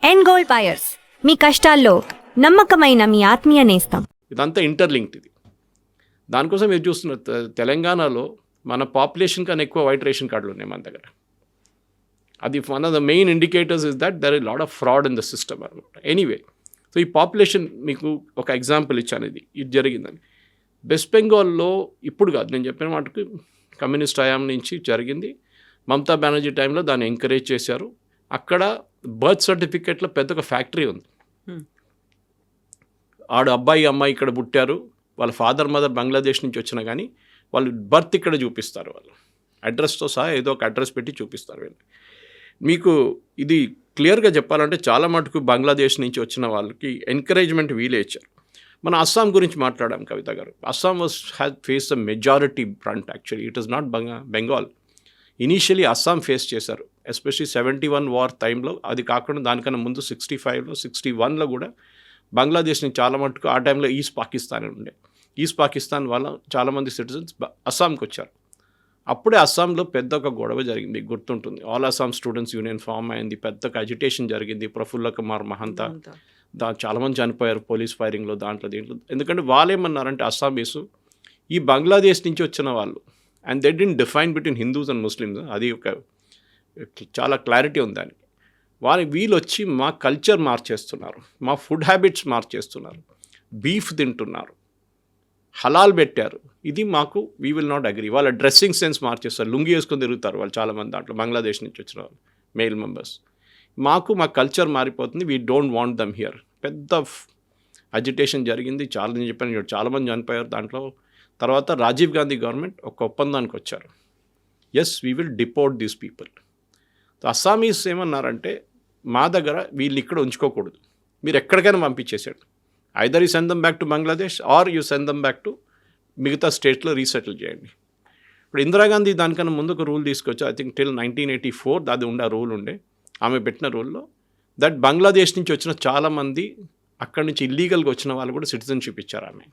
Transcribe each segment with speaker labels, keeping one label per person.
Speaker 1: End goal buyers, మీ కష్టాల్లో నమ్మకమైన మీ ఆత్మీయ నేస్తం.
Speaker 2: ఇదంతా ఇంటర్లింక్డ్. ఇది దానికోసం మీరు చూస్తున్నారు తెలంగాణలో మన పాపులేషన్ కన్నా ఎక్కువ వైట్ రేషన్ కార్డులు ఉన్నాయి మన దగ్గర. అది one of the main indicators is that there is lot of fraud in the system అనమాట. ఎనీవే, సో ఈ పాపులేషన్ మీకు ఒక ఎగ్జాంపుల్ ఇచ్చాను, ఇది జరిగిందని. వెస్ట్ బెంగాల్లో ఇప్పుడు కాదు, నేను చెప్పిన మాటకు కమ్యూనిస్ట్ హయాం నుంచి జరిగింది. మమతా బెనర్జీ టైంలో దాన్ని ఎంకరేజ్ చేశారు. అక్కడ బర్త్ సర్టిఫికేట్లో పెద్ద ఒక ఫ్యాక్టరీ ఉంది. అబ్బాయి అమ్మాయి ఇక్కడ పుట్టారు, వాళ్ళ ఫాదర్ మదర్ బంగ్లాదేశ్ నుంచి వచ్చినా కానీ వాళ్ళు బర్త్ ఇక్కడ చూపిస్తారు. వాళ్ళు అడ్రస్తో సహా ఏదో ఒక అడ్రస్ పెట్టి చూపిస్తారు. వీళ్ళు మీకు ఇది క్లియర్గా చెప్పాలంటే చాలా మటుకు బంగ్లాదేశ్ నుంచి వచ్చిన వాళ్ళకి ఎంకరేజ్మెంట్ వీలే ఇచ్చారు. మన అస్సాం గురించి మాట్లాడాం కవిత గారు. Assam has face the majority front. Actually it is not Bengal. Initially Assam face చేశారు, ఎస్పెషలీ 71 వార్ టైంలో. అది కాకుండా దానికన్నా ముందు 65లో 61లో కూడా బంగ్లాదేశ్ నుంచి చాలా మటుకు ఆ టైంలో ఈస్ట్ పాకిస్తాన్ ఉండే. ఈస్ట్ పాకిస్తాన్ వల్ల చాలామంది సిటిజన్స్ అస్సాంకి వచ్చారు. అప్పుడే అస్సాంలో పెద్ద ఒక గొడవ జరిగింది, గుర్తుంటుంది. All Assam students union form అయింది, పెద్ద అజిటేషన్ జరిగింది. ప్రఫుల్ల కుమార్ మహంతా చాలామంది చనిపోయారు పోలీస్ ఫైరింగ్లో, దీంట్లో. ఎందుకంటే వాళ్ళు ఏమన్నారంటే అస్సామీసు ఈ బంగ్లాదేశ్ నుంచి వచ్చిన వాళ్ళు, and they didn't define between Hindus and Muslims. అది ఒక చాలా క్లారిటీ ఉంది దానికి. వీళ్ళు వచ్చి మా కల్చర్ మార్చేస్తున్నారు, మా ఫుడ్ హ్యాబిట్స్ మార్చేస్తున్నారు, బీఫ్ తింటున్నారు, హలాల్ పెట్టారు. ఇది మాకు వీ విల్ నాట్ అగ్రీ. వాళ్ళ డ్రెస్సింగ్ సెన్స్ మార్చేస్తారు, లుంగి వేసుకొని తిరుగుతారు వాళ్ళు చాలామంది దాంట్లో బంగ్లాదేశ్ నుంచి వచ్చిన వాళ్ళు మేల్ మెంబర్స్. మా కల్చర్ మారిపోతుంది, we don't want them here. పెద్ద అజిటేషన్ జరిగింది. నేను చెప్పాను చాలామంది చనిపోయారు దాంట్లో. తర్వాత రాజీవ్ గాంధీ గవర్నమెంట్ ఒక ఒప్పందానికి వచ్చారు, yes we will deport these people. Assamese ఏమన్నారంటే మా దగ్గర వీళ్ళు ఇక్కడ ఉంచుకోకూడదు, మీరు ఎక్కడికైనా పంపించేసాడు. Either you send them back to Bangladesh or you send them back to మిగతా స్టేట్లో రీసెటిల్ చేయండి. ఇప్పుడు ఇందిరాగాంధీ దానికన్నా ముందు ఒక రూల్ తీసుకొచ్చి, ఐ థింక్ టిల్ 1984 అది రూల్ ఉండే. ఆమె పెట్టిన రూల్లో దట్ బంగ్లాదేశ్ నుంచి వచ్చిన చాలామంది అక్కడి నుంచి ఇల్లీగల్గా వచ్చిన వాళ్ళు కూడా సిటిజన్షిప్ ఇచ్చారు ఆమె,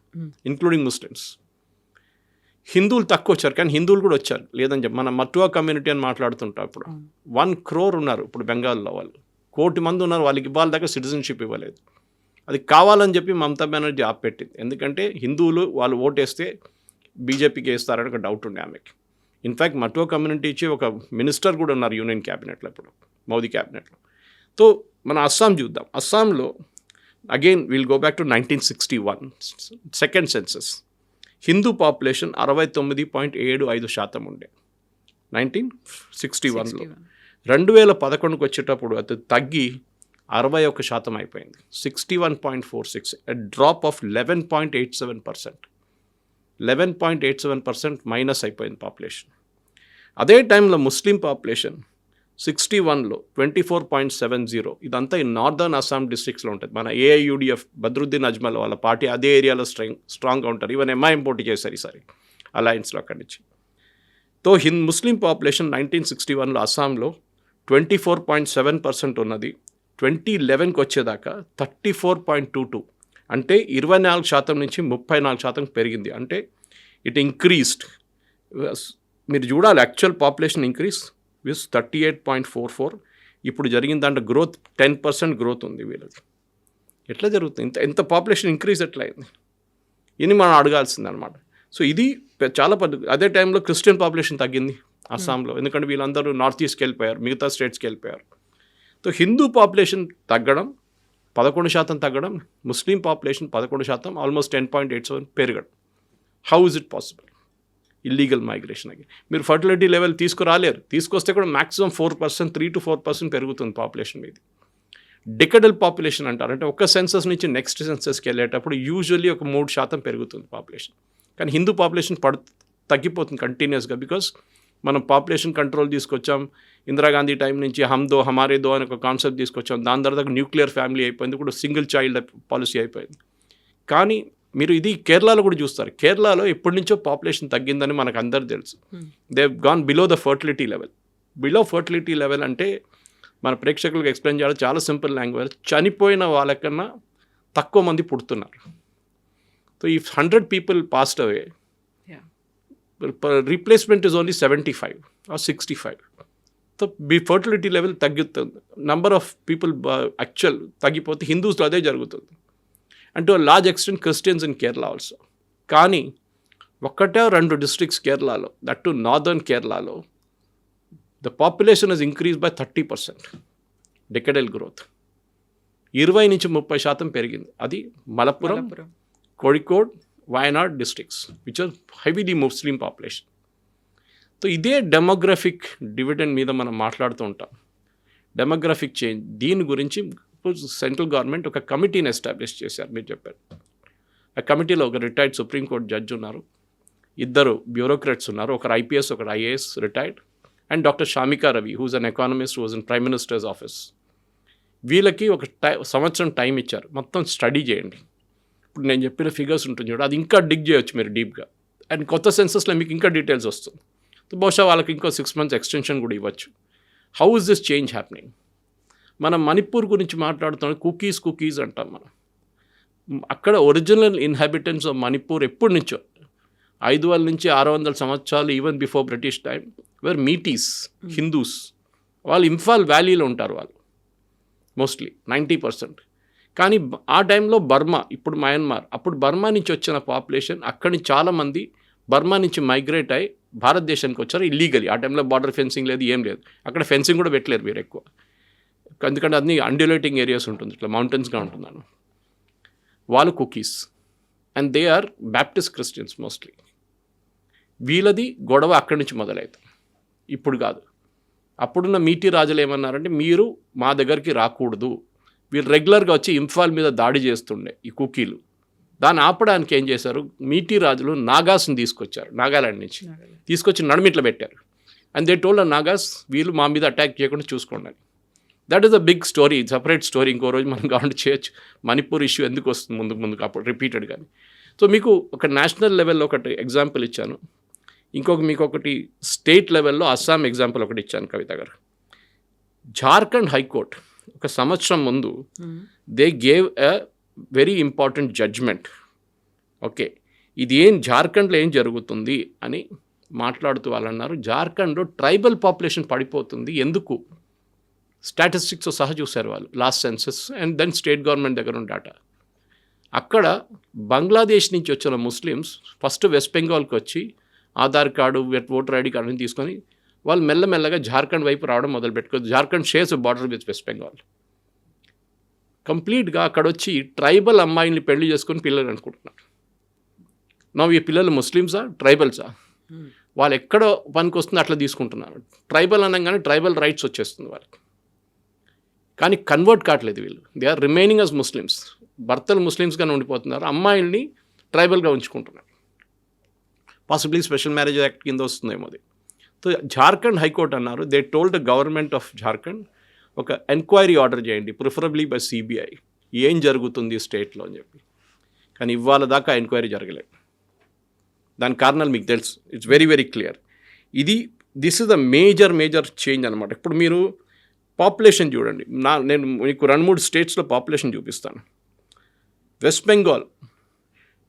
Speaker 2: ఇంక్లూడింగ్ ముస్లిమ్స్. హిందువులు తక్కువ వచ్చారు, కానీ హిందువులు కూడా వచ్చారు. లేదని చెప్పి మన మటువా కమ్యూనిటీ అని మాట్లాడుతుంటాం. ఇప్పుడు 1 crore ఉన్నారు ఇప్పుడు బెంగాల్లో. వాళ్ళు 1 కోటి మంది ఉన్నారు, వాళ్ళకి ఇవ్వాలి దాకా సిటిజన్షిప్ ఇవ్వలేదు. అది కావాలని చెప్పి మమతా బెనర్జీ ఆపెట్టింది. ఎందుకంటే హిందువులు వాళ్ళు ఓటేస్తే బీజేపీకి వేస్తారని ఒక డౌట్ ఉండే ఆమెకి. ఇన్ఫ్యాక్ట్ మటువా కమ్యూనిటీ ఇచ్చి ఒక మినిస్టర్ కూడా ఉన్నారు యూనియన్ క్యాబినెట్లో, ఇప్పుడు మోదీ క్యాబినెట్లో. సో మన అస్సాం చూద్దాం. అస్సాంలో again will go back to 1961 second census. Hindu population 69.75% ఉండే 1961లో. 2011కి వచ్చేటప్పుడు అది తగ్గి 61% అయిపోయింది, 61.46, డ్రాప్ ఆఫ్ 11.87%. 11.87% మైనస్ అయిపోయింది పాపులేషన్. అదే టైంలో ముస్లిం పాపులేషన్ 61లో 24.70. ఇదంతా ఈ నార్దర్న్ అస్సాం డిస్ట్రిక్ట్స్లో ఉంటుంది. మన ఏఐయుడిఎఫ్ బద్రుద్దీన్ అజ్మల్ వాళ్ళ పార్టీ అదే ఏరియాలో స్ట్రాంగ్గా ఉంటారు. ఈవెన్ ఎంఐఎం పోటీ చేశారు ఈసారి అలయన్స్లో అక్కడి నుంచి. తో ముస్లిం పాపులేషన్ 1961లో అస్సాంలో 24.7% ఉన్నది. 2011కి వచ్చేదాకా 34.22, అంటే 24% నుంచి 34% పెరిగింది. అంటే ఇట్ ఇంక్రీస్డ్. మీరు చూడాలి, యాక్చువల్ పాపులేషన్ ఇంక్రీస్ విత్ 38.44. ఇప్పుడు జరిగిన దాంట్లో గ్రోత్ 10% గ్రోత్ ఉంది వీళ్ళకి. ఎట్లా జరుగుతుంది? ఎంత పాపులేషన్ ఇంక్రీజ్ ఎట్లా అయింది? ఇది మనం అడగాల్సింది అనమాట. సో ఇది చాలా అదే టైంలో క్రిస్టియన్ పాపులేషన్ తగ్గింది అస్సాంలో, ఎందుకంటే వీళ్ళందరూ నార్త్ ఈస్ట్కి వెళ్ళిపోయారు, మిగతా స్టేట్స్కి వెళ్ళిపోయారు. సో హిందూ పాపులేషన్ తగ్గడం 11% తగ్గడం, ముస్లిం పాపులేషన్ 11%, ఆల్మోస్ట్ 10.87 పెరగడం. How is it possible? Illegal migration. మీరు ఫర్టిలిటీ లెవెల్ తీసుకురాలేరు, తీసుకొస్తే కూడా మ్యాక్సిమం 4%, 3 to 4% పెరుగుతుంది పాపులేషన్ మీది. డికెడల్ పాపులేషన్ అంటారు, అంటే ఒక సెన్సస్ నుంచి నెక్స్ట్ సెన్సస్కి వెళ్ళేటప్పుడు యూజువల్లీ ఒక 3% పెరుగుతుంది పాపులేషన్. కానీ హిందూ పాపులేషన్ తగ్గిపోతుంది కంటిన్యూస్గా. బికాస్ మనం పాపులేషన్ కంట్రోల్ తీసుకొచ్చాం. ఇందిరాగాంధీ టైం నుంచి హమ్దో హమారే దో అని ఒక కాన్సెప్ట్ తీసుకొచ్చాం. దాని తర్వాత న్యూక్లియర్ ఫ్యామిలీ అయిపోయింది, ఇప్పుడు సింగిల్ చైల్డ్ పాలసీ అయిపోయింది. కానీ మీరు ఇది కేరళలో కూడా చూస్తారు. కేరళలో ఎప్పటి నుంచో పాపులేషన్ తగ్గిందని మనకు అందరు తెలుసు. They gone below the fertility level. Below fertility level అంటే మన ప్రేక్షకులకు ఎక్స్ప్లెయిన్ చేయాలి చాలా సింపుల్ లాంగ్వేజ్. చనిపోయిన వాళ్ళకన్నా తక్కువ మంది పుడుతున్నారు. So if 100 people passed away, replacement is only 75 or 65. Fertility level తగ్గుతుంది, నంబర్ ఆఫ్ పీపుల్ యాక్చువల్ తగ్గిపోతే హిందూస్లో అదే జరుగుతుంది. And to large extent Christians in Kerala also. కానీ 1-2 డిస్ట్రిక్ట్స్ కేరళలో, దట్ టు నార్దర్న్ కేరళలో the population is increase by 30% decadal growth. 20-30% పెరిగింది. అది Malappuram, Kozhikode, Wayanad districts which are heavily Muslim population. So ఇదే డెమోగ్రఫిక్ డివిడెండ్ మీద మనం మాట్లాడుతూ ఉంటాం, డెమోగ్రఫిక్ చేంజ్. దీని గురించి సెంట్రల్ గవర్నమెంట్ ఒక కమిటీని ఎస్టాబ్లిష్ చేశారు. మీరు చెప్పారు, ఆ కమిటీలో ఒక రిటైర్డ్ సుప్రీంకోర్టు జడ్జి ఉన్నారు, 2 బ్యూరోక్రాట్స్ ఉన్నారు, ఒకరు ఐపీఎస్, ఒకరు IAS retired, and doctor Shamika Ravi who's an economist, who's in prime minister's office. వీళ్ళకి ఒక సంవత్సరం టైం ఇచ్చారు, మొత్తం స్టడీ చేయండి. ఇప్పుడు నేను చెప్పిన ఫిగర్స్ ఉంటుంది చూడ, అది ఇంకా డిగ్ చేయొచ్చు మీరు డీప్గా, అండ్ కొత్త సెన్సస్లో మీకు ఇంకా డీటెయిల్స్ వస్తుంది. బహుశా వాళ్ళకి ఇంకో 6 months ఎక్స్టెన్షన్ కూడా ఇవ్వచ్చు. How is this change happening? మనం మణిపూర్ గురించి మాట్లాడుతున్నాం, కుకీస్ అంటాం మనం. అక్కడ ఒరిజినల్ ఇన్హాబిటెంట్స్ ఆఫ్ మణిపూర్ ఎప్పటి నుంచో 500 నుంచి 600 సంవత్సరాలు, even before British time, where Meiteis Hindus. వాళ్ళు ఇంఫాల్ వ్యాలీలో ఉంటారు, వాళ్ళు మోస్ట్లీ 90%. కానీ ఆ టైంలో బర్మా, ఇప్పుడు మయన్మార్, అప్పుడు బర్మా నుంచి వచ్చిన పాపులేషన్, అక్కడి నుంచి చాలామంది బర్మా నుంచి మైగ్రేట్ అయ్యి భారతదేశానికి వచ్చారు ఇల్లీగలీ. ఆ టైంలో బార్డర్ ఫెన్సింగ్ లేదు, ఏం లేదు. అక్కడ ఫెన్సింగ్ కూడా పెట్టలేరు మీరు ఎక్కువ, ఎందుకంటే అన్ని అండ్యులేటింగ్ ఏరియాస్ ఉంటుంది, ఇట్లా మౌంటైన్స్గా ఉంటున్నాను. వాళ్ళు Kukis and they are Baptist Christians mostly. వీళ్ళది గొడవ అక్కడి నుంచి మొదలవుతుంది, ఇప్పుడు కాదు. అప్పుడున్న మీటీ రాజులు ఏమన్నారంటే, మీరు మా దగ్గరికి రాకూడదు. వీళ్ళు రెగ్యులర్గా వచ్చి ఇంఫాల్ మీద దాడి చేస్తుండే ఈ కుకీలు. దాన్ని ఆపడానికి ఏం చేశారు, మీటీ రాజులు నాగాస్ని తీసుకొచ్చారు, నాగాలాండ్ నుంచి తీసుకొచ్చి నడుమిట్లో పెట్టారు. అండ్ దే టోల్డ్ నాగాస్, వీళ్ళు మా మీద అటాక్ చేయకుండా చూసుకోండి అని. That is a big story, separate story. ఇంకో రోజు మనం కావాలంటే చేయొచ్చు, మణిపూర్ ఇష్యూ ఎందుకు వస్తుంది ముందుకు అప్పుడు రిపీటెడ్. కానీ సో మీకు ఒక నేషనల్ లెవెల్లో ఒకటి ఎగ్జాంపుల్ ఇచ్చాను, మీకు ఒకటి స్టేట్ లెవెల్లో అస్సాం ఎగ్జాంపుల్ ఒకటి ఇచ్చాను కవిత గారు. జార్ఖండ్ హైకోర్ట్ ఒక సంవత్సరం ముందు they gave a very important judgment. Okay, ఇది జార్ఖండ్లో ఏం జరుగుతుంది అని మాట్లాడుతూ వాళ్ళు అన్నారు, జార్ఖండ్లో ట్రైబల్ పాపులేషన్ పడిపోతుంది. ఎందుకు? స్టాటిస్టిక్స్ సహా చూశారు వాళ్ళు, last census and then state government దగ్గర ఉన్న డేటా. అక్కడ బంగ్లాదేశ్ నుంచి వచ్చిన ముస్లిమ్స్ ఫస్ట్ వెస్ట్ బెంగాల్కి వచ్చి ఆధార్ కార్డు, ఓటర్ ఐడి కార్డుని తీసుకొని వాళ్ళు మెల్లమెల్లగా జార్ఖండ్ వైపు రావడం మొదలుపెట్టుకోవచ్చు. Jharkhand shares border with West Bengal. కంప్లీట్గా అక్కడ వచ్చి ట్రైబల్ అమ్మాయిని పెళ్లి చేసుకొని పిల్లలు అనుకుంటున్నారు. ఈ పిల్లలు ముస్లిమ్సా ట్రైబల్సా? వాళ్ళు ఎక్కడ పనికి వస్తుందో అట్లా తీసుకుంటున్నారు. ట్రైబల్ అనగానే ట్రైబల్ రైట్స్ వచ్చేస్తుంది వాళ్ళకి. కానీ కన్వర్ట్ కావట్లేదు వీళ్ళు, they are remaining as Muslims. భర్తలు ముస్లిమ్స్గానే ఉండిపోతున్నారు, అమ్మాయిల్ని ట్రైబల్గా ఉంచుకుంటున్నారు. పాసిబ్లీ స్పెషల్ మ్యారేజ్ యాక్ట్ కింద వస్తుందేమో అది. సో జార్ఖండ్ హైకోర్టు అన్నారు, they told the government of Jharkhand, ఒక ఎంక్వైరీ ఆర్డర్ చేయండి, ప్రిఫరబ్లీ బై సిబిఐ, ఏం జరుగుతుంది స్టేట్లో అని చెప్పి. కానీ ఇవాళ దాకా ఎంక్వైరీ జరగలేదు. దాని కారణాలు మీకు తెలుసు, it's very very clear. This is the major change అనమాట. ఇప్పుడు మీరు పాపులేషన్ చూడండి, నేను మీకు 2-3 స్టేట్స్లో పాపులేషన్ చూపిస్తాను. వెస్ట్ బెంగాల్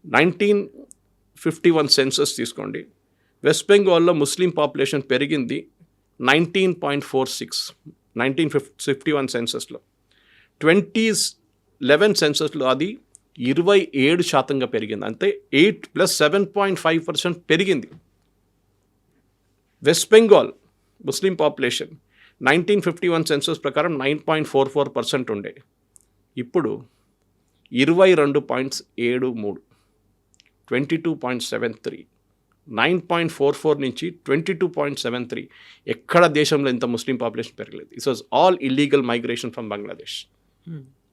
Speaker 2: 1951 సెన్సస్ తీసుకోండి. వెస్ట్ బెంగాల్లో ముస్లిం పాపులేషన్ పెరిగింది 19.46 1951 సెన్సస్లో. 2011 సెన్సస్లో అది 27% పెరిగింది. అంటే 8 + 7.5% పెరిగింది. వెస్ట్ బెంగాల్ ముస్లిం పాపులేషన్ 1951 సెన్సస్ ప్రకారం 9.44% ఉండే, ఇప్పుడు 22.73, 22.73, 9.44 నుంచి 22.73. ఎక్కడ దేశంలో ఇంత ముస్లిం పాపులేషన్ పెరగలేదు. It was all illegal migration from Bangladesh.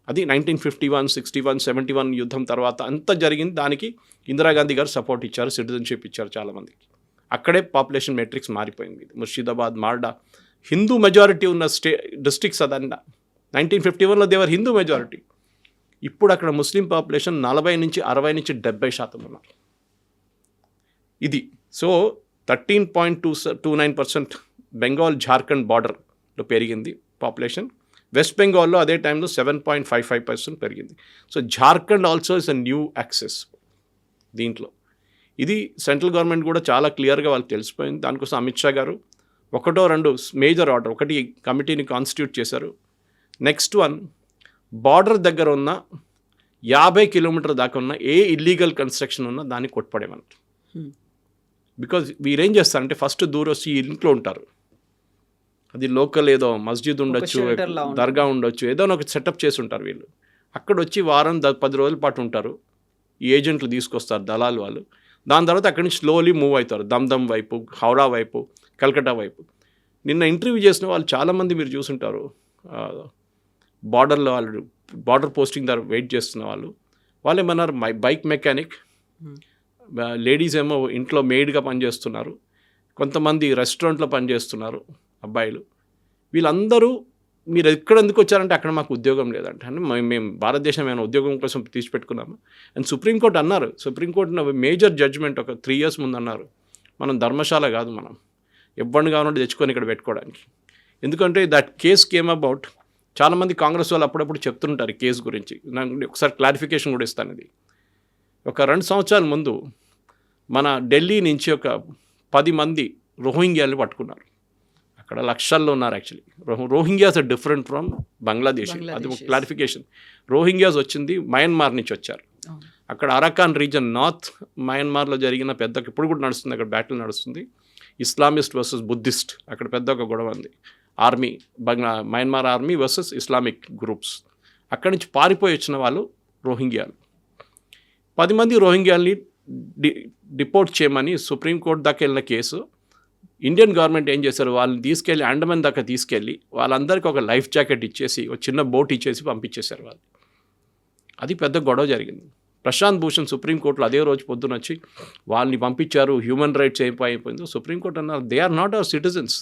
Speaker 2: అది 1951, 61, 71 యుద్ధం తర్వాత అంతా జరిగింది. దానికి ఇందిరాగాంధీ గారు సపోర్ట్ ఇచ్చారు, సిటిజన్షిప్ ఇచ్చారు చాలామందికి. అక్కడే పాపులేషన్ మెట్రిక్స్ మారిపోయింది. ముర్షిదాబాద్, మాల్డా హిందూ మెజారిటీ ఉన్న డిస్ట్రిక్ట్స్ అదన్నా. 1951లో దేవర్ హిందూ మెజారిటీ. ఇప్పుడు అక్కడ ముస్లిం పాపులేషన్ 40 నుంచి 60 నుంచి 70% ఉన్నారు. ఇది సో 13.29% బెంగాల్ జార్ఖండ్ బార్డర్లో పెరిగింది పాపులేషన్. వెస్ట్ బెంగాల్లో అదే టైంలో 7.55% పెరిగింది. So Jharkhand also is a new axes దీంట్లో. ఇది సెంట్రల్ గవర్నమెంట్ కూడా చాలా క్లియర్గా వాళ్ళకి తెలిసిపోయింది. దానికోసం అమిత్ షా గారు ఒకటో రెండు మేజర్ ఆర్డర్, ఒకటి కమిటీని కాన్స్టిట్యూట్ చేశారు. నెక్స్ట్ వన్, బార్డర్ దగ్గర ఉన్న 50 కిలోమీటర్ దాకా ఉన్న ఏ ఇల్లీగల్ కన్స్ట్రక్షన్ ఉన్నా దాన్ని కొట్టుపడేమన్నారు. బికాజ్ వీరేం చేస్తారంటే ఫస్ట్ దూరం వచ్చి ఇంట్లో ఉంటారు, అది లోకల్ ఏదో మస్జిద్ ఉండొచ్చు, దర్గా ఉండొచ్చు, ఏదో ఒక సెటప్ చేసి ఉంటారు వీళ్ళు. అక్కడ వచ్చి వారం 10 రోజుల పాటు ఉంటారు, ఈ ఏజెంట్లు తీసుకొస్తారు దళాలు వాళ్ళు. దాని తర్వాత అక్కడి నుంచి స్లోలీ మూవ్ అవుతారు దమ్దమ్ వైపు, హౌరా వైపు, కల్కటా వైపు. నిన్న ఇంటర్వ్యూ చేసిన వాళ్ళు చాలామంది మీరు చూసుంటారు, బార్డర్లో వాళ్ళు బార్డర్ పోస్టింగ్ దగ్గర వెయిట్ చేస్తున్న వాళ్ళు ఏమన్నారు, బైక్ మెకానిక్, లేడీస్ ఏమో ఇంట్లో మెయిడ్గా పనిచేస్తున్నారు, కొంతమంది రెస్టారెంట్లో పనిచేస్తున్నారు అబ్బాయిలు. వీళ్ళందరూ మీరు ఎందుకు వచ్చారంటే అక్కడ మాకు ఉద్యోగం లేదంటే, అంటే మేము భారతదేశం ఏమైనా ఉద్యోగం కోసం తీసిపెట్టుకున్నాము. అండ్ సుప్రీంకోర్టు అన్నారు, సుప్రీంకోర్టు మేజర్ జడ్జ్మెంట్ ఒక 3 years ముందు అన్నారు, మనం ధర్మశాల కాదు, మనం ఎవరిని కావాలంటే తెచ్చుకొని ఇక్కడ పెట్టుకోవడానికి. ఎందుకంటే దట్ కేస్ కేమ్ అబౌట్, చాలామంది కాంగ్రెస్ వాళ్ళు అప్పుడప్పుడు చెప్తుంటారు ఈ కేసు గురించి. నాకు ఒకసారి క్లారిఫికేషన్ కూడా ఇస్తాను. ఇది ఒక 2 సంవత్సరాల ముందు మన ఢిల్లీ నుంచి ఒక 10 మంది రోహింగ్యాలు పట్టుకున్నారు. అక్కడ లక్షల్లో ఉన్నారు actually. Rohingyas are different from Bangladesh, అది ఒక క్లారిఫికేషన్. రోహింగ్యాస్ వచ్చింది మయన్మార్ నుంచి వచ్చారు. అక్కడ అరకాన్ రీజన్ నార్త్ మయన్మార్లో జరిగిన పెద్ద, ఇప్పుడు కూడా నడుస్తుంది అక్కడ బ్యాటిల్ నడుస్తుంది, ఇస్లామిస్ట్ వర్సెస్ బుద్ధిస్ట్. అక్కడ పెద్ద ఒక గొడవ ఉంది, army, Myanmar army versus Islamic groups. అక్కడి నుంచి పారిపోయి వచ్చిన వాళ్ళు రోహింగ్యాలు. 10 మంది రోహింగ్యాల్ని డిపోర్ట్ చేయమని సుప్రీంకోర్టు దాకా వెళ్ళిన కేసు. ఇండియన్ గవర్నమెంట్ ఏం చేశారు, వాళ్ళని తీసుకెళ్ళి అండమాన్ దాకా తీసుకెళ్ళి వాళ్ళందరికీ ఒక లైఫ్ జాకెట్ ఇచ్చేసి, ఒక చిన్న బోట్ ఇచ్చేసి పంపించేశారు వాళ్ళు. అది పెద్ద గొడవ జరిగింది. ప్రశాంత్ భూషణ్ సుప్రీంకోర్టులో అదే రోజు పొద్దున వచ్చి వాళ్ళని పంపించారు, హ్యూమన్ రైట్స్ అయిపోయిందో. సుప్రీంకోర్టు అన్నారు, they are not our citizens.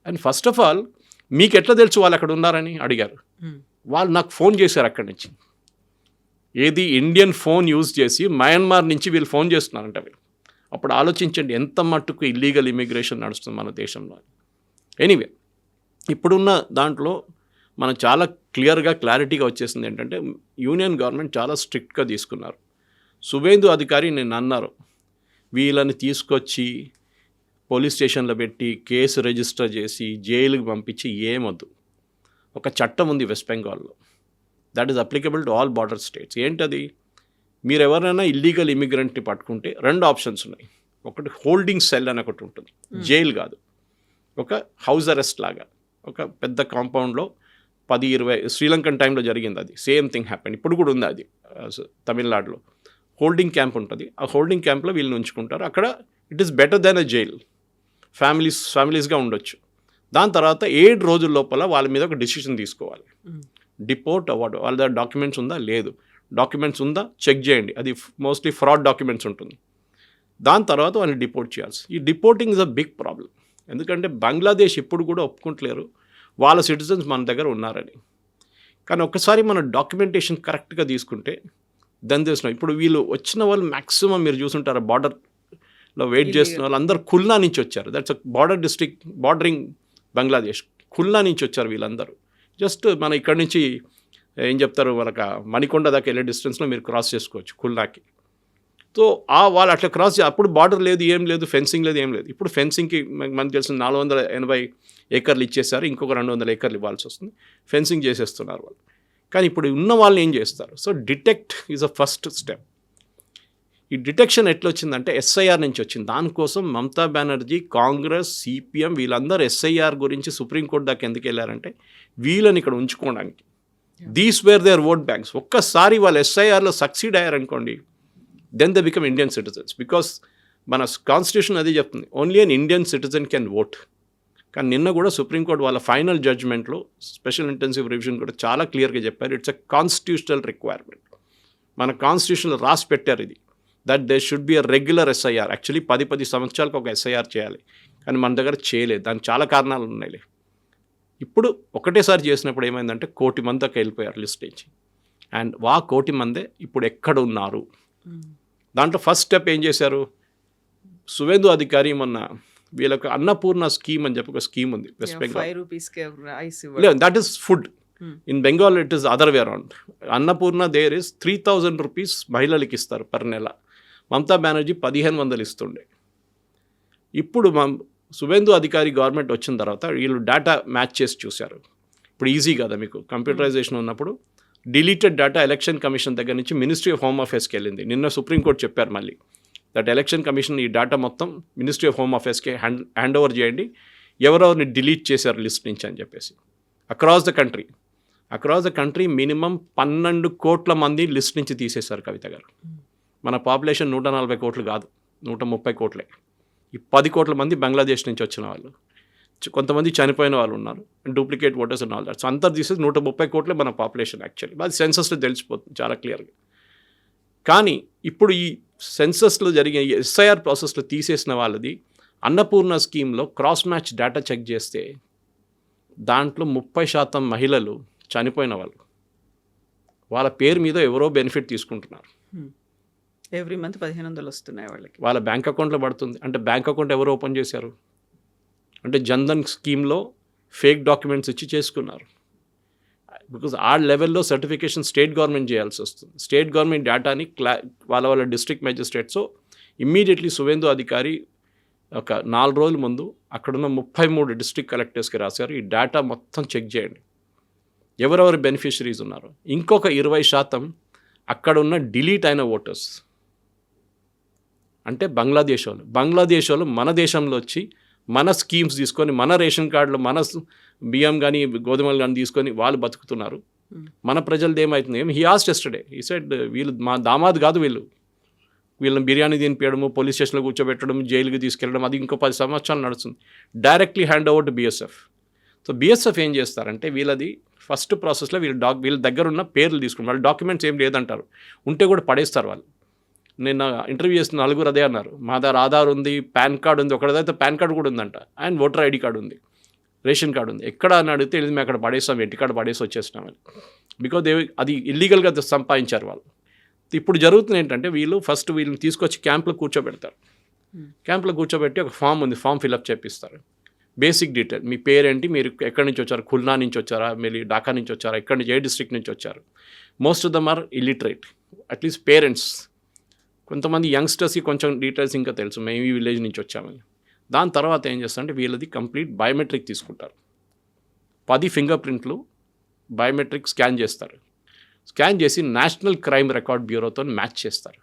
Speaker 2: And first of all మీకు ఎట్లా తెలుసు వాళ్ళు అక్కడ ఉన్నారని అడిగారు. వాళ్ళు నాకు ఫోన్ చేశారు అక్కడి నుంచి, ఏది ఇండియన్ ఫోన్ యూజ్ చేసి మయన్మార్ నుంచి వీళ్ళు ఫోన్ చేస్తున్నారంట వీళ్ళు. అప్పుడు ఆలోచించండి ఎంత మట్టుకు ఇల్లీగల్ ఇమిగ్రేషన్ నడుస్తుంది మన దేశంలో. ఎనీవే, ఇప్పుడున్న దాంట్లో మనం చాలా క్లారిటీగా వచ్చేసింది ఏంటంటే, యూనియన్ గవర్నమెంట్ చాలా స్ట్రిక్ట్గా తీసుకున్నారు. సువేందు అధికారి నేను అన్నారు, వీళ్ళని తీసుకొచ్చి పోలీస్ స్టేషన్లో పెట్టి కేసు రిజిస్టర్ చేసి జైలుకి పంపించి ఏమొద్దు. ఒక చట్టం ఉంది వెస్ట్ బెంగాల్లో, that is applicable to all border states. ఏంటది, మీరు ఎవరైనా ఇల్లీగల్ ఇమిగ్రెంట్ని పట్టుకుంటే 2 ఆప్షన్స్ ఉన్నాయి. ఒకటి హోల్డింగ్ సెల్ అని ఒకటి ఉంటుంది, జైలు కాదు, ఒక హౌస్ అరెస్ట్ లాగా, ఒక పెద్ద కాంపౌండ్లో 10-20, శ్రీలంకన్ టైంలో జరిగింది అది, సేమ్ థింగ్ హ్యాపెన్. ఇప్పుడు కూడా ఉంది అది తమిళనాడులో. హోల్డింగ్ క్యాంప్ ఉంటుంది, ఆ హోల్డింగ్ క్యాంప్లో వీళ్ళని ఉంచుకుంటారు. అక్కడ it is better than a jail, ఫ్యామిలీస్గా ఉండొచ్చు. దాని తర్వాత 7 రోజుల లోపల వాళ్ళ మీద ఒక డిసిషన్ తీసుకోవాలి, డిపోర్ట్ అవ్వడం. వాళ్ళ దగ్గర డాక్యుమెంట్స్ ఉందా, లేదు, డాక్యుమెంట్స్ ఉందా చెక్ చేయండి, అది మోస్ట్లీ ఫ్రాడ్ డాక్యుమెంట్స్ ఉంటుంది. దాని తర్వాత వాళ్ళని డిపోర్ట్ చేయాల్సి. ఈ డిపోర్టింగ్ ఇస్ అ బిగ్ ప్రాబ్లం, ఎందుకంటే బంగ్లాదేశ్ ఇప్పుడు కూడా ఒప్పుకుంటలేరు వాళ్ళ సిటిజన్స్ మన దగ్గర ఉన్నారని. కానీ ఒక్కసారి మన డాక్యుమెంటేషన్ కరెక్ట్గా తీసుకుంటే దాని తెలిసిన, ఇప్పుడు వీళ్ళు వచ్చిన వాళ్ళు మ్యాక్సిమం మీరు చూసుంటారు బార్డర్లో వెయిట్ చేస్తున్న వాళ్ళు అందరూ ఖుల్నా నుంచి వచ్చారు. That's a border district bordering Bangladesh. Khulna నుంచి వచ్చారు వీళ్ళందరూ. జస్ట్ మన ఇక్కడి నుంచి ఏం చెప్తారు, మనకు మణికొండ దాకా వెళ్ళే డిస్టెన్స్లో మీరు క్రాస్ చేసుకోవచ్చు ఖుల్నాకి. సో వాళ్ళు అట్లా క్రాస్, అప్పుడు బార్డర్ లేదు, ఏం లేదు, ఫెన్సింగ్ లేదు, ఏం లేదు. ఇప్పుడు ఫెన్సింగ్కి మనకు తెలిసిన 480 ఏకర్లు ఇచ్చేస్తారు, ఇంకొక 200 ఏకర్లు ఇవ్వాల్సి వస్తుంది, ఫెన్సింగ్ చేసేస్తున్నారు వాళ్ళు. కానీ ఇప్పుడు ఉన్న వాళ్ళని ఏం చేస్తారు, so detect is a first step. ఈ డిటెక్షన్ ఎట్లా వచ్చిందంటే ఎస్ఐఆర్ నుంచి వచ్చింది. దానికోసం మమతా బెనర్జీ, కాంగ్రెస్, సిపిఎం వీళ్ళందరూ ఎస్ఐఆర్ గురించి సుప్రీంకోర్టు దాకా ఎందుకు వెళ్ళారంటే వీళ్ళని ఇక్కడ ఉంచుకోవడానికి. These were their vote banks. ఒక్కసారి వాళ్ళు ఎస్ఐఆర్లో సక్సీడ్ అయ్యారనుకోండి, then they become Indian citizens. Because మన కాన్స్టిట్యూషన్ అది చెప్తుంది, only an Indian citizen can vote. కానీ నిన్న కూడా సుప్రీంకోర్టు వాళ్ళ ఫైనల్ జడ్జ్మెంట్లో స్పెషల్ ఇంటెన్సివ్ రివిజన్ కూడా చాలా క్లియర్గా చెప్పారు, ఇట్స్ ఎ కాన్స్టిట్యూషనల్ రిక్వైర్మెంట్. మన కాన్స్టిట్యూషన్లో రాసి పెట్టారు ఇది, that they should be a regular SIR. Actually 10 సంవత్సరాలకు ఒక ఎస్ఐఆర్ చేయాలి, కానీ మన దగ్గర చేయలేదు. దానికి చాలా కారణాలు ఉన్నాయి. ఇప్పుడు ఒకటేసారి చేసినప్పుడు ఏమైందంటే 1 కోటి మంది దాకా వెళ్ళిపోయారు లిస్ట్ నుంచి. అండ్ 1 కోటి మందే ఇప్పుడు ఎక్కడ ఉన్నారు. దాంట్లో ఫస్ట్ స్టెప్ ఏం చేశారు, సువేందు అధికారి మొన్న వీళ్ళకి అన్నపూర్ణ స్కీమ్ అని చెప్పి ఒక స్కీమ్ ఉంది వెస్ట్ బెంగాల్. లేదు, that is food. In Bengal it is other way around. Annapurna there is 3000 rupees మహిళలకి ఇస్తారు పర్ నెల. మమతా బెనర్జీ 1500 ఇస్తుండే. ఇప్పుడు సువేందు అధికారి గవర్నమెంట్ వచ్చిన తర్వాత వీళ్ళు డేటా మ్యాచ్ చేసి చూశారు. ఇప్పుడు ఈజీ కదా మీకు కంప్యూటరైజేషన్ ఉన్నప్పుడు. డిలీటెడ్ డేటా ఎలక్షన్ కమిషన్ దగ్గర నుంచి మినిస్ట్రీ ఆఫ్ హోమ్ అఫేర్స్కి వెళ్ళింది. నిన్న సుప్రీంకోర్టు చెప్పారు మళ్ళీ దట్ ఎలక్షన్ కమిషన్ ఈ డేటా మొత్తం మినిస్ట్రీ ఆఫ్ హోమ్ అఫేర్స్కి హ్యాండ్ ఓవర్ చేయండి, ఎవరెవరిని డిలీట్ చేశారు లిస్ట్ నుంచి అని చెప్పేసి. అక్రాస్ ద కంట్రీ మినిమం 12 కోట్ల మంది లిస్ట్ నుంచి తీసేశారు కవిత గారు. మన పాపులేషన్ 140 కోట్లు కాదు, 130 కోట్లే. ఈ 10 కోట్ల మంది బంగ్లాదేశ్ నుంచి వచ్చిన వాళ్ళు, కొంతమంది చనిపోయిన వాళ్ళు ఉన్నారు, డూప్లికేట్ ఓటర్స్ ఉన్న వాళ్ళు. సో అంతా తీసేసి 130 కోట్లే మన పాపులేషన్ యాక్చువల్లీ. అది సెన్సస్లో తెలిసిపోతుంది చాలా క్లియర్గా. కానీ ఇప్పుడు ఈ సెన్సస్లో జరిగే ఎస్ఐఆర్ ప్రాసెస్లో తీసేసిన వాళ్ళది అన్నపూర్ణ స్కీమ్లో క్రాస్ మ్యాచ్ డేటా చెక్ చేస్తే దాంట్లో 30% మహిళలు చనిపోయిన వాళ్ళు. వాళ్ళ పేరు మీద ఎవరో బెనిఫిట్ తీసుకుంటున్నారు.
Speaker 3: ఎవ్రీ మంత్ 1500 వస్తున్నాయి వాళ్ళకి.
Speaker 2: వాళ్ళ బ్యాంక్ అకౌంట్లో పడుతుంది. అంటే బ్యాంక్ అకౌంట్ ఎవరు ఓపెన్ చేశారు అంటే జన్ధన్ స్కీమ్లో ఫేక్ డాక్యుమెంట్స్ ఇచ్చి చేసుకున్నారు. బికాజ్ ఆ లెవెల్లో సర్టిఫికేషన్ స్టేట్ గవర్నమెంట్ చేయాల్సి వస్తుంది. స్టేట్ గవర్నమెంట్ డేటాని వాళ్ళ డిస్ట్రిక్ట్ మేజిస్ట్రేట్స్ ఇమ్మీడియట్లీ సువేందు అధికారి ఒక 4 రోజుల ముందు అక్కడున్న 33 డిస్ట్రిక్ట్ కలెక్టర్స్కి రాశారు, ఈ డేటా మొత్తం చెక్ చేయండి, ఎవరెవరు బెనిఫిషరీస్ ఉన్నారు. ఇంకొక 20% అక్కడ ఉన్న డిలీట్ అయిన ఓటర్స్ అంటే బంగ్లాదేశ్ వాళ్ళు మన దేశంలో వచ్చి మన స్కీమ్స్ తీసుకొని మన రేషన్ కార్డులు మన బియ్యం కానీ గోధుమలు కానీ తీసుకొని వాళ్ళు బతుకుతున్నారు. మన ప్రజలది ఏమవుతుంది? He asked yesterday, he said వీళ్ళు మా దామాదు కాదు, వీళ్ళని బిర్యానీ తినిపించడము, పోలీస్ స్టేషన్లో కూర్చోబెట్టడం, జైలుకి తీసుకెళ్ళడం, అది ఇంకో 10 సంవత్సరాలు నడుస్తుంది. Directly hand over to BSF. So BSF ఏం చేస్తారంటే వీళ్ళది ఫస్ట్ ప్రాసెస్లో వీళ్ళ దగ్గర ఉన్న పేర్లు తీసుకుని వాళ్ళ డాక్యుమెంట్స్ ఏం లేదంటారు, ఉంటే కూడా పడేస్తారు వాళ్ళు. నిన్న ఇంటర్వ్యూ చేసిన 4 అదే అన్నారు, మా దగ్గర ఆధార్ ఉంది, పాన్ కార్డు ఉంది, ఒకటిదైతే పాన్ కార్డు కూడా ఉందంట, అండ్ ఓటర్ ఐడి కార్డు ఉంది, రేషన్ కార్డు ఉంది. ఎక్కడ అని అడిగితే మేము అక్కడ పడేస్తాం, ఇంటికాడ పడేసి వచ్చేసినామని. బికాజ్ అది ఇల్లీగల్గా సంపాదించారు వాళ్ళు. ఇప్పుడు జరుగుతుంది ఏంటంటే వీళ్ళని తీసుకొచ్చి క్యాంప్లో కూర్చోబెడతారు. క్యాంప్లో కూర్చోబెట్టి ఒక ఫామ్ ఉంది, ఫామ్ ఫిల్అప్ చేపిస్తారు. బేసిక్ డీటెయిల్, మీ పేరేంటి, మీరు ఎక్కడి నుంచి వచ్చారు, ఖుల్నా నుంచి వచ్చారా, మీరు ఢాకా నుంచి వచ్చారా, ఎక్కడి నుంచి, ఏ డిస్ట్రిక్ట్ నుంచి వచ్చారు. Most of them are illiterate, at least parents. కొంతమంది యంగ్స్టర్స్కి కొంచెం డీటెయిల్స్ ఇంకా తెలుసు, మేము ఈ విలేజ్ నుంచి వచ్చామని. దాని తర్వాత ఏం చేస్తారంటే వీళ్ళది కంప్లీట్ బయోమెట్రిక్ తీసుకుంటారు. 10 ఫింగర్ ప్రింట్లు బయోమెట్రిక్ స్కాన్ చేస్తారు. స్కాన్ చేసి నేషనల్ క్రైమ్ రికార్డ్ బ్యూరోతో మ్యాచ్ చేస్తారు.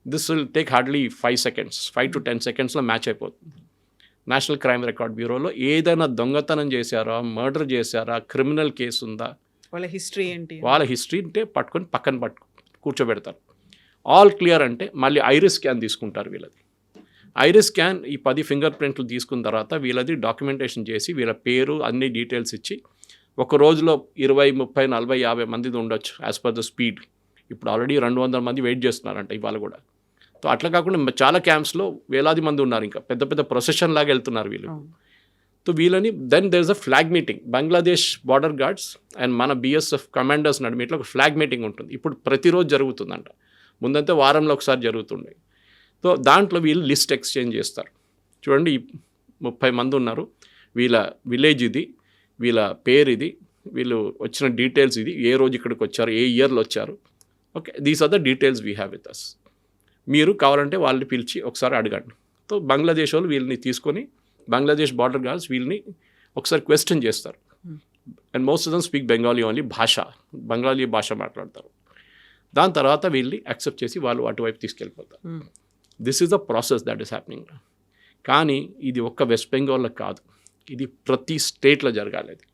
Speaker 2: This will take hardly 5 seconds, 5 to 10 secondsలో మ్యాచ్ అయిపోతుంది. నేషనల్ క్రైమ్ రికార్డ్ బ్యూరోలో ఏదైనా దొంగతనం చేశారా, మర్డర్ చేశారా, క్రిమినల్ కేసు ఉందా,
Speaker 3: వాళ్ళ హిస్టరీ ఏంటి,
Speaker 2: వాళ్ళ హిస్టరీ అంటే పక్కన కూర్చోబెడతారు. ఆల్ క్లియర్ అంటే మళ్ళీ ఐరిస్ స్కాన్ తీసుకుంటారు వీళ్ళది. ఐరిస్ స్కాన్ ఈ 10 ఫింగర్ ప్రింట్లు తీసుకున్న తర్వాత వీళ్ళది డాక్యుమెంటేషన్ చేసి వీళ్ళ పేరు అన్ని డీటెయిల్స్ ఇచ్చి ఒక రోజులో 20, 30, 40, 50 మంది ఉండొచ్చు యాజ్ పర్ ద స్పీడ్. ఇప్పుడు ఆల్రెడీ 200 మంది వెయిట్ చేస్తున్నారంట ఇవాళ కూడా. సో అట్లా కాకుండా చాలా క్యాంప్స్లో వేలాది మంది ఉన్నారు, ఇంకా పెద్ద పెద్ద ప్రొసెషన్ లాగా వెళ్తున్నారు వీళ్ళు. సో వీళ్ళని then there is a flag meeting, Bangladesh border guards and మన బిఎస్ఎఫ్ కమాండర్స్ నడిమిట్లో ఒక ఫ్లాగ్ మీటింగ్ ఉంటుంది. ఇప్పుడు ప్రతిరోజు జరుగుతుందంట, ముందంతే వారంలో ఒకసారి జరుగుతుండే. సో దాంట్లో వీళ్ళు లిస్ట్ ఎక్స్చేంజ్ చేస్తారు. చూడండి, 30 మంది ఉన్నారు, వీళ్ళ విలేజ్ ఇది, వీళ్ళ పేరు ఇది, వీళ్ళు వచ్చిన డీటెయిల్స్ ఇది, ఏ రోజు ఇక్కడికి వచ్చారు, ఏ ఇయర్లో వచ్చారు, okay, these are the details we have with us. మీరు కావాలంటే వాళ్ళని పిలిచి ఒకసారి అడగండి. సో బంగ్లాదేశ్ వాళ్ళు వీళ్ళని తీసుకొని, బంగ్లాదేశ్ బార్డర్ గార్డ్స్ వీళ్ళని ఒకసారి క్వశ్చన్ చేస్తారు. And most of them speak Bengali only, Bengali భాష మాట్లాడతారు. దాని తర్వాత వీళ్ళని యాక్సెప్ట్ చేసి వాళ్ళు అటువైపు తీసుకెళ్ళిపోతారు. This is the process that is happening. కానీ ఇది ఒక్క వెస్ట్ బెంగాల్లో కాదు, ఇది ప్రతి స్టేట్లో జరగాలి. అది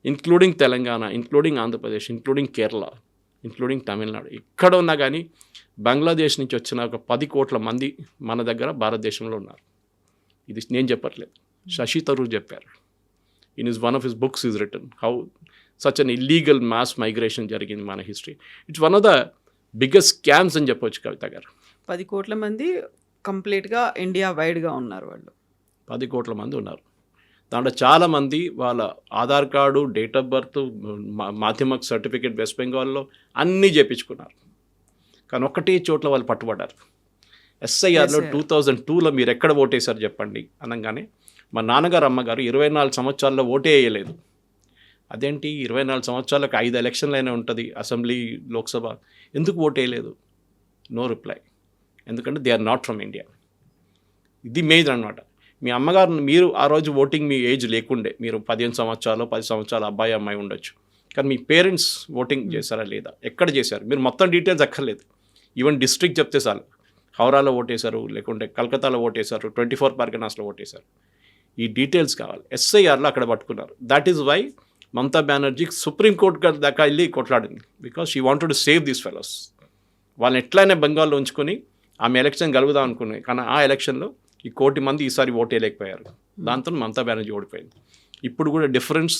Speaker 2: including Telangana, including Andhra Pradesh, including Kerala, including Tamil Nadu. ఎక్కడ ఉన్నా కానీ బంగ్లాదేశ్ నుంచి వచ్చిన ఒక 10 కోట్ల మంది మన దగ్గర భారతదేశంలో ఉన్నారు. ఇది నేను చెప్పట్లేదు, శశి తరూర్ చెప్పారు. In is one of his books is return how such an illegal mass migration జరిగింది మన history. It's one of the biggest scams అని చెప్పొచ్చు కవిత గారు.
Speaker 3: 10 కోట్ల మంది కంప్లీట్గా ఇండియా వైడ్గా ఉన్నారు. వాళ్ళు
Speaker 2: 10 కోట్ల మంది ఉన్నారు. దాంట్లో చాలామంది వాళ్ళ Aadhaar card, date of birth, మాధ్యమిక సర్టిఫికేట్ వెస్ట్ బెంగాల్లో అన్నీ చేయించుకున్నారు. కానీ ఒక్కటే చోట్ల వాళ్ళు పట్టుబడ్డారు. ఎస్ఐఆర్లో 2002లో మీరు ఎక్కడ ఓటేశారు చెప్పండి అనగానే మా నాన్నగారు అమ్మగారు 24 సంవత్సరాల్లో ఓటే వేయలేదు. అదేంటి 24 సంవత్సరాలకు 5 ఎలక్షన్లు అయినా ఉంటుంది, అసెంబ్లీ, లోక్సభ, ఎందుకు ఓటు వేయలేదు? No reply. ఎందుకంటే they are not from India. ఇది మేజర్ అనమాట. మీ అమ్మగారు మీరు ఆ రోజు ఓటింగ్ మీ ఏజ్ లేకుండే, మీరు 15 సంవత్సరాలు 10 సంవత్సరాలు అబ్బాయి అమ్మాయి ఉండొచ్చు, కానీ మీ పేరెంట్స్ ఓటింగ్ చేశారా లేదా, ఎక్కడ చేశారు, మీరు మొత్తం డీటెయిల్స్ అక్కర్లేదు, ఈవెన్ డిస్ట్రిక్ట్ చెప్తే చాలు, హౌరాలో ఓటేశారు, లేకుంటే కలకత్తాలో ఓటేశారు, 24 పర్గనాస్లో ఓటేశారు, ఈ డీటెయిల్స్ కావాలి. ఎస్ఐఆర్లో అక్కడ పట్టుకున్నారు. That is why Mamata Banerjee supreme court దాకా వెళ్ళి కొట్లాడింది, because she wanted to save these fellows. వాళ్ళని ఎట్లయినా బెంగాల్లో ఉంచుకొని ఆమె ఎలక్షన్ గెలుపుదాం అనుకున్నాయి, కానీ ఆ ఎలక్షన్లో ఈ 1 కోటి మంది ఈసారి ఓటేయలేకపోయారు. దాంతో మమతా బెనర్జీ ఓడిపోయింది. ఇప్పుడు కూడా డిఫరెన్స్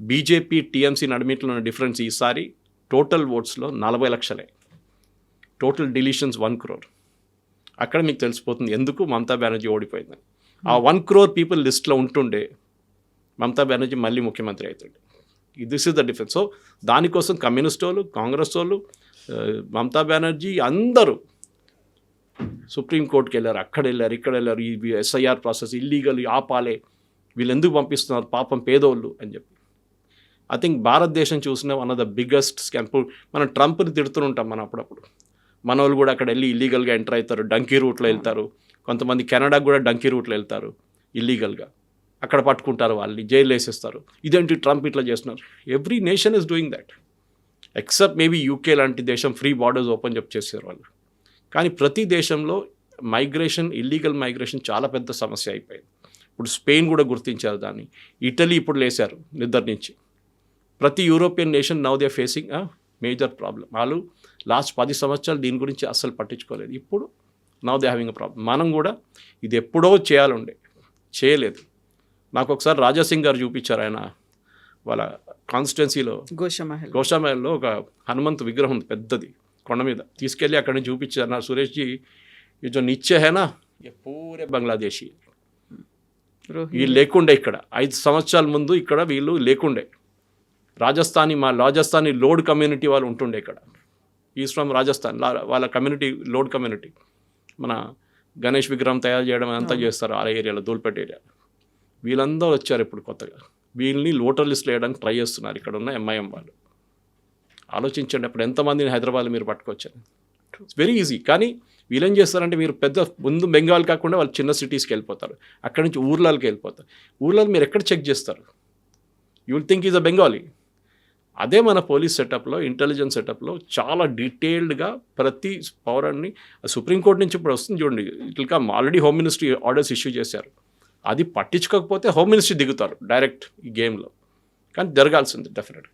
Speaker 2: బీజేపీ టీఎంసీ నడిమిట్లో ఉన్న డిఫరెన్స్ ఈసారి టోటల్ ఓట్స్లో 40 లక్షలే, టోటల్ డిలీషన్స్ 1 crore. అక్కడ మీకు తెలిసిపోతుంది ఎందుకు మమతా బెనర్జీ ఓడిపోయిందని. ఆ 1 crore పీపుల్ లిస్ట్లో ఉంటుండే మమతా బెనర్జీ మళ్ళీ ముఖ్యమంత్రి అవుతుండే. This is the difference. So దానికోసం కమ్యూనిస్ట్ వాళ్ళు, కాంగ్రెస్ వాళ్ళు, మమతా బెనర్జీ అందరూ సుప్రీంకోర్టుకి వెళ్ళారు, అక్కడ వెళ్ళారు, ఇక్కడ వెళ్ళారు, ఈ ఎస్ఐఆర్ ప్రాసెస్ ఇల్లీగల్, ఆపాలే, వీళ్ళు ఎందుకు పంపిస్తున్నారు పాపం పేదోళ్ళు అని చెప్పి. ఐ థింక్ భారతదేశం చూసిన one of the biggest scam. మనం ట్రంప్ని తిడుతుంటాం మనం అప్పుడప్పుడు, మన వాళ్ళు కూడా అక్కడ వెళ్ళి ఇల్లీగల్గా ఎంటర్ అవుతారు, డంకీ రూట్లో వెళ్తారు, కొంతమంది కెనడాకు కూడా డంకీ రూట్లో వెళ్తారు ఇల్లీగల్గా, అక్కడ పట్టుకుంటారు, వాళ్ళని జైలు వేసేస్తారు. ఇదేంటి ట్రంప్ ఇట్లా చేస్తున్నారు. Every nation is doing that except maybe UK లాంటి దేశం ఫ్రీ బార్డర్స్ ఓపెన్ చేశారు వాళ్ళు. కానీ ప్రతి దేశంలో మైగ్రేషన్, ఇల్లీగల్ మైగ్రేషన్ చాలా పెద్ద సమస్య అయిపోయింది. ఇప్పుడు స్పెయిన్ కూడా గుర్తించారు దాన్ని, ఇటలీ ఇప్పుడు లేశారు నిద్ర నుంచి. ప్రతి European nation now they facing a major problem. వాళ్ళు లాస్ట్ 10 సంవత్సరాలు దీని గురించి అస్సలు పట్టించుకోలేదు, ఇప్పుడు now they having a problem. మనం కూడా ఇది ఎప్పుడో చేయాలండే, చేయలేదు. నాకు ఒకసారి రాజాసింగ్ గారు చూపించారు, ఆయన వాళ్ళ కాన్స్టిట్యున్సీలో గోషామహల్లో ఒక హనుమంత్ విగ్రహం ఉంది పెద్దది, కొండ మీద తీసుకెళ్ళి అక్కడి నుంచి చూపించారు. నా సురేష్జీ ఈ జో నిచ్చే హేనా ఏ పూరే బంగ్లాదేశీ, వీళ్ళు లేకుండే ఇక్కడ 5 సంవత్సరాల ముందు ఇక్కడ వీళ్ళు లేకుండే. రాజస్థానీ లోడ్ కమ్యూనిటీ వాళ్ళు ఉంటుండే ఇక్కడ, ఈజ్ ఫ్రమ్ రాజస్థాన్, వాళ్ళ కమ్యూనిటీ లోడ్ కమ్యూనిటీ. మన గణేష్ విగ్రహం తయారు చేయడం అంతా చేస్తారు ఆ ఏరియాలో, దూల్పేట ఏరియా. వీళ్ళందరూ వచ్చారు ఇప్పుడు కొత్తగా, వీళ్ళని ఓటర్ లిస్ట్లో వేయడానికి ట్రై చేస్తున్నారు ఇక్కడ ఉన్న ఎంఐఎం వాళ్ళు. ఆలోచించండి, అప్పుడు ఎంతమందిని హైదరాబాద్లో మీరు పట్టుకొచ్చారు. It's very easy. కానీ వీళ్ళేం చేస్తారంటే, మీరు పెద్ద ముందు బెంగాల్ కాకుండా వాళ్ళు చిన్న సిటీస్కి వెళ్ళిపోతారు, అక్కడి నుంచి ఊర్లకి వెళ్ళిపోతారు. ఊర్లలో మీరు ఎక్కడ చెక్ చేస్తారు, you will think is a Bengali. అదే మన పోలీస్ సెటప్లో, ఇంటెలిజెన్స్ సెటప్లో చాలా డీటెయిల్డ్గా ప్రతి పౌరాన్ని, సుప్రీంకోర్టు నుంచి ఇప్పుడు వస్తుంది చూడండి, ఇట్లా come already home ministry orders issue చేశారు. అది పట్టించుకోకపోతే హోమ్ మినిస్ట్రీ దిగుతారు డైరెక్ట్ ఈ గేమ్లో. కానీ జరగాల్సింది డెఫినెట్గా.